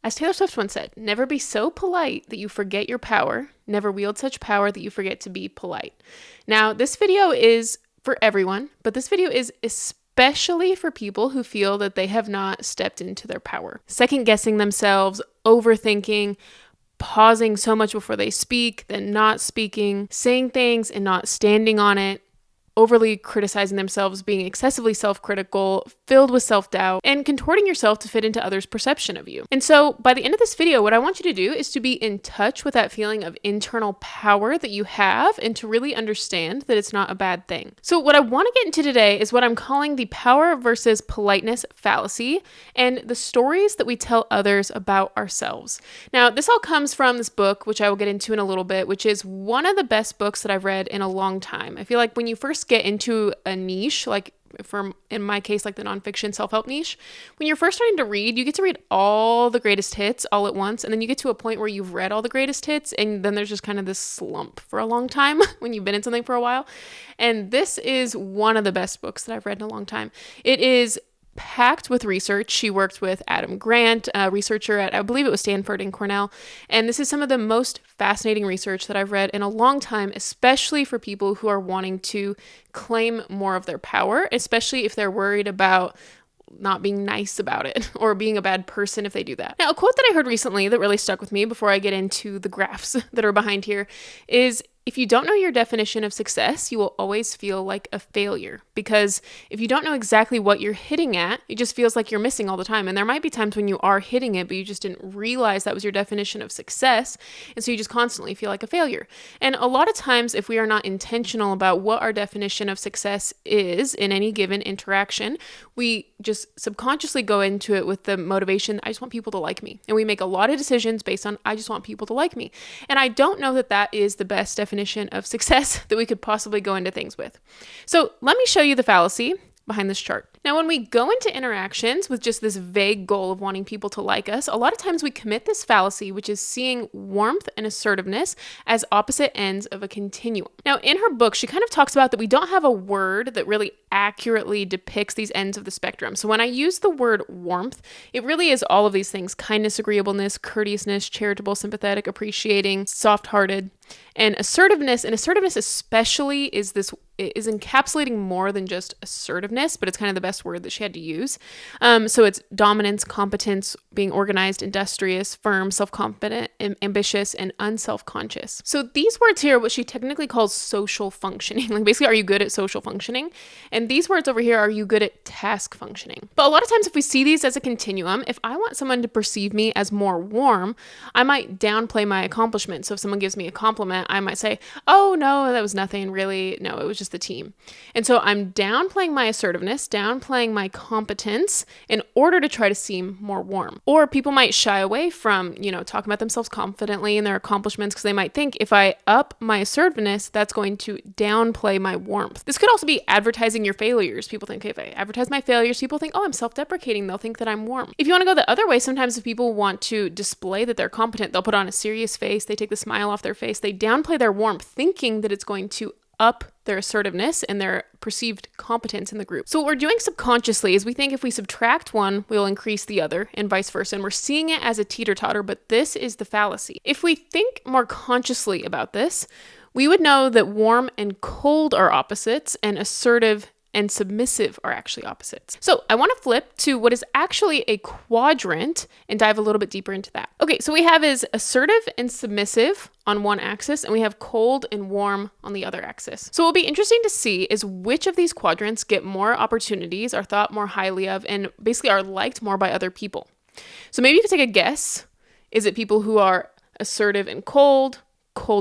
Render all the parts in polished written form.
As Taylor Swift once said, never be so polite that you forget your power. Never wield such power that you forget to be polite. Now, this video is for everyone, but this video is especially for people who feel that they have not stepped into their power. Second guessing themselves, overthinking, pausing so much before they speak, then not speaking, saying things and not standing on it, overly criticizing themselves, being excessively self-critical, filled with self-doubt, and contorting yourself to fit into others' perception of you. And so by the end of this video, what I want you to do is to be in touch with that feeling of internal power that you have and to really understand that it's not a bad thing. So what I want to get into today is what I'm calling the power versus politeness fallacy and the stories that we tell others about ourselves. Now, this all comes from this book, which I will get into in a little bit, which is one of the best books that I've read in a long time. I feel like when you first get into a niche, like in my case, like the nonfiction self-help niche, when you're first starting to read, you get to read all the greatest hits all at once. And then you get to a point where you've read all the greatest hits. And then there's just kind of this slump for a long time when you've been in something for a while. And this is one of the best books that I've read in a long time. It is packed with research. She worked with Adam Grant, a researcher at, I believe it was Stanford and Cornell. And this is some of the most fascinating research that I've read in a long time, especially for people who are wanting to claim more of their power, especially if they're worried about not being nice about it or being a bad person if they do that. Now, a quote that I heard recently that really stuck with me before I get into the graphs that are behind here is, if you don't know your definition of success, you will always feel like a failure, because if you don't know exactly what you're hitting at, it just feels like you're missing all the time. And there might be times when you are hitting it, but you just didn't realize that was your definition of success. And so you just constantly feel like a failure. And a lot of times, if we are not intentional about what our definition of success is in any given interaction, we just subconsciously go into it with the motivation, I just want people to like me. And we make a lot of decisions based on, I just want people to like me. And I don't know that that is the best definition of success that we could possibly go into things with. So let me show you the fallacy behind this chart. Now, when we go into interactions with just this vague goal of wanting people to like us, a lot of times we commit this fallacy, which is seeing warmth and assertiveness as opposite ends of a continuum. Now, in her book, she kind of talks about that we don't have a word that really accurately depicts these ends of the spectrum. So when I use the word warmth, it really is all of these things: kindness, agreeableness, courteousness, charitable, sympathetic, appreciating, soft-hearted. And assertiveness especially is encapsulating more than just assertiveness, but it's kind of the best word that she had to use. So it's dominance, competence, being organized, industrious, firm, self-confident, ambitious, and unself-conscious. So these words here are what she technically calls social functioning. Like, basically, are you good at social functioning? And these words over here, are you good at task functioning? But a lot of times if we see these as a continuum, if I want someone to perceive me as more warm, I might downplay my accomplishment. So if someone gives me a compliment, I might say, oh no, that was nothing really. No, it was just the team. And so I'm downplaying my assertiveness, downplaying my competence in order to try to seem more warm. Or people might shy away from, talking about themselves confidently and their accomplishments because they might think if I up my assertiveness, that's going to downplay my warmth. This could also be advertising your failures. People think, okay, if I advertise my failures, people think, oh, I'm self-deprecating. They'll think that I'm warm. If you want to go the other way, sometimes if people want to display that they're competent, they'll put on a serious face. They take the smile off their face. They downplay their warmth, thinking that it's going to up their assertiveness and their perceived competence in the group. So what we're doing subconsciously is we think if we subtract one, we'll increase the other, and vice versa. And we're seeing it as a teeter-totter, but this is the fallacy. If we think more consciously about this, we would know that warm and cold are opposites, and assertive and submissive are actually opposites. So I want to flip to what is actually a quadrant and dive a little bit deeper into that. Okay, so we have is assertive and submissive on one axis, and we have cold and warm on the other axis. So what will be interesting to see is which of these quadrants get more opportunities, are thought more highly of, and basically are liked more by other people. So maybe you could take a guess. Is it people who are assertive and cold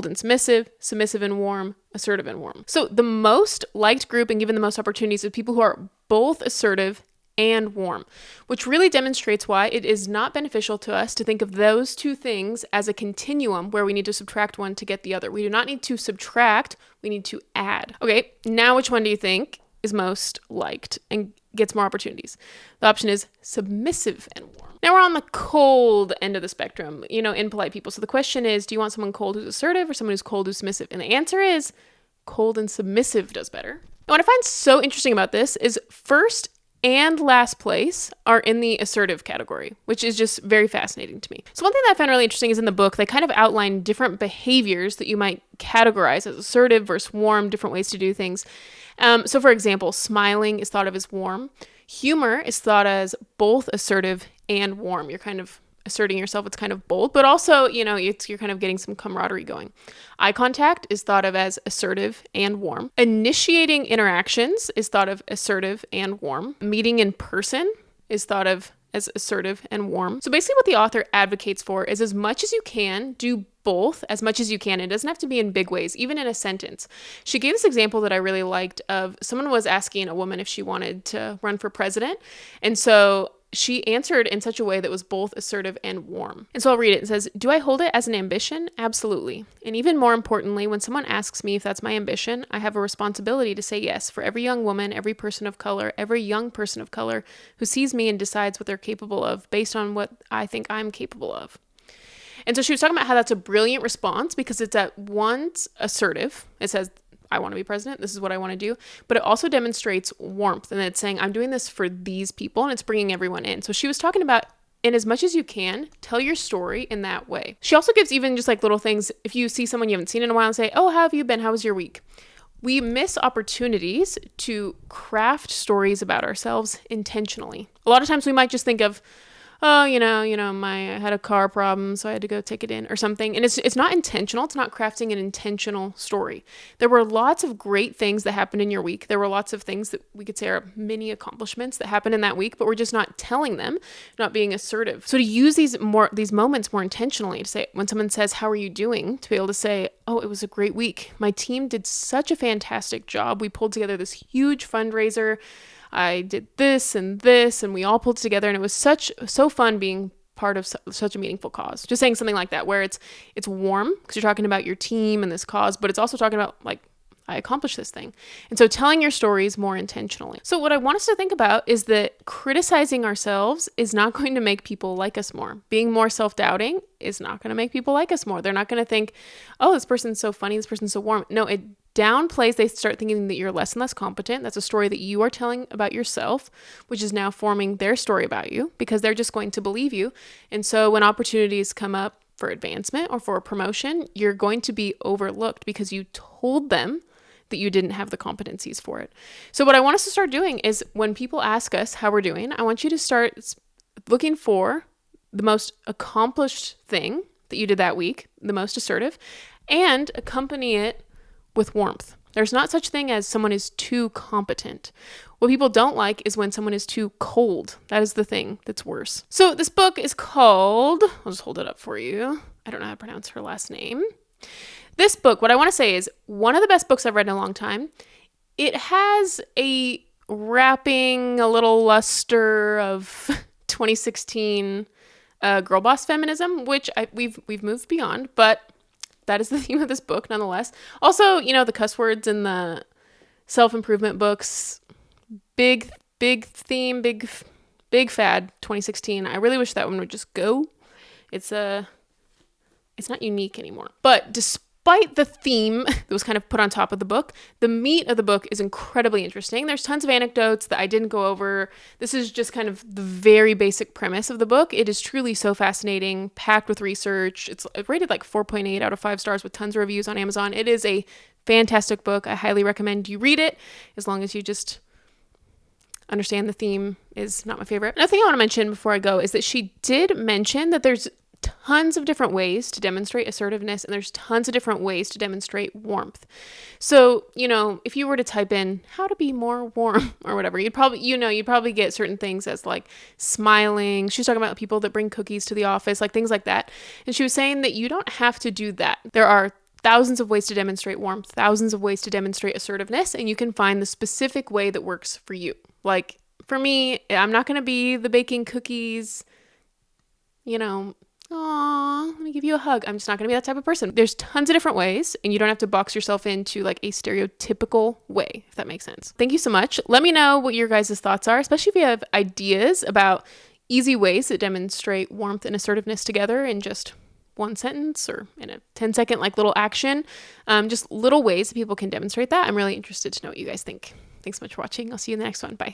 and submissive, submissive and warm, assertive and warm? So the most liked group and given the most opportunities is people who are both assertive and warm, which really demonstrates why it is not beneficial to us to think of those two things as a continuum where we need to subtract one to get the other. We do not need to subtract, we need to add. Okay, now which one do you think is most liked and gets more opportunities? The option is submissive and warm. Now we're on the cold end of the spectrum, in polite people. So the question is, do you want someone cold who's assertive or someone who's cold who's submissive? And the answer is cold and submissive does better. And what I find so interesting about this is, first, and last place are in the assertive category, which is just very fascinating to me. So one thing that I found really interesting is in the book, they kind of outline different behaviors that you might categorize as assertive versus warm, different ways to do things. So for example, smiling is thought of as warm. Humor is thought as both assertive and warm. You're kind of asserting yourself, it's kind of bold, but also, you're kind of getting some camaraderie going. Eye contact is thought of as assertive and warm. Initiating interactions is thought of assertive and warm. Meeting in person is thought of as assertive and warm. So basically what the author advocates for is as much as you can, do both as much as you can. It doesn't have to be in big ways, even in a sentence. She gave this example that I really liked of someone was asking a woman if she wanted to run for president. And so she answered in such a way that was both assertive and warm. And so I'll read it. It says, "Do I hold it as an ambition? Absolutely. And even more importantly, when someone asks me if that's my ambition, I have a responsibility to say yes for every young woman, every person of color, every young person of color who sees me and decides what they're capable of based on what I think I'm capable of." And so she was talking about how that's a brilliant response because it's at once assertive. It says, I want to be president. This is what I want to do. But it also demonstrates warmth. And it's saying, I'm doing this for these people. And it's bringing everyone in. So she was talking about, in as much as you can, tell your story in that way. She also gives even just like little things. If you see someone you haven't seen in a while and say, oh, how have you been? How was your week? We miss opportunities to craft stories about ourselves intentionally. A lot of times we might just think of, oh, I had a car problem, so I had to go take it in or something. And it's not intentional. It's not crafting an intentional story. There were lots of great things that happened in your week. There were lots of things that we could say are mini accomplishments that happened in that week, but we're just not telling them, not being assertive. So to use these moments more intentionally, to say, when someone says, how are you doing? To be able to say, oh, it was a great week. My team did such a fantastic job. We pulled together this huge fundraiser. I did this, and we all pulled together, and it was so fun being part of such a meaningful cause. Just saying something like that, where it's warm because you're talking about your team and this cause, but it's also talking about like, I accomplished this thing. And so telling your stories more intentionally. So what I want us to think about is that criticizing ourselves is not going to make people like us more. Being more self-doubting is not going to make people like us more. They're not going to think, oh, this person's so funny, this person's so warm. No, it downplays. They start thinking that you're less and less competent. That's a story that you are telling about yourself, which is now forming their story about you because they're just going to believe you. And so when opportunities come up for advancement or for a promotion, you're going to be overlooked because you told them that you didn't have the competencies for it. So what I want us to start doing is when people ask us how we're doing, I want you to start looking for the most accomplished thing that you did that week, the most assertive, and accompany it with warmth. There's not such thing as someone is too competent. What people don't like is when someone is too cold. That is the thing that's worse. So this book is called, I'll just hold it up for you. I don't know how to pronounce her last name. This book, what I want to say is one of the best books I've read in a long time. It has a wrapping, a little luster of 2016 girl boss feminism, which we've moved beyond, but that is the theme of this book nonetheless. Also, the cuss words in the self-improvement books, big theme, big fad 2016. I really wish that one would just go. It's not unique anymore. But despite the theme that was kind of put on top of the book, the meat of the book is incredibly interesting. There's tons of anecdotes that I didn't go over. This is just kind of the very basic premise of the book. It is truly so fascinating, packed with research. It's rated like 4.8 out of 5 stars with tons of reviews on Amazon. It is a fantastic book. I highly recommend you read it, as long as you just understand the theme is not my favorite. Another thing I want to mention before I go is that she did mention that there's tons of different ways to demonstrate assertiveness, and there's tons of different ways to demonstrate warmth. So, if you were to type in how to be more warm or whatever, you'd probably get certain things as like smiling. She's talking about people that bring cookies to the office, like things like that. And she was saying that you don't have to do that. There are thousands of ways to demonstrate warmth, thousands of ways to demonstrate assertiveness, and you can find the specific way that works for you. Like for me, I'm not going to be the baking cookies, aw, let me give you a hug. I'm just not going to be that type of person. There's tons of different ways, and you don't have to box yourself into like a stereotypical way, if that makes sense. Thank you so much. Let me know what your guys' thoughts are, especially if you have ideas about easy ways that demonstrate warmth and assertiveness together in just one sentence or in a 10-second like little action. Just little ways that people can demonstrate that. I'm really interested to know what you guys think. Thanks so much for watching. I'll see you in the next one. Bye.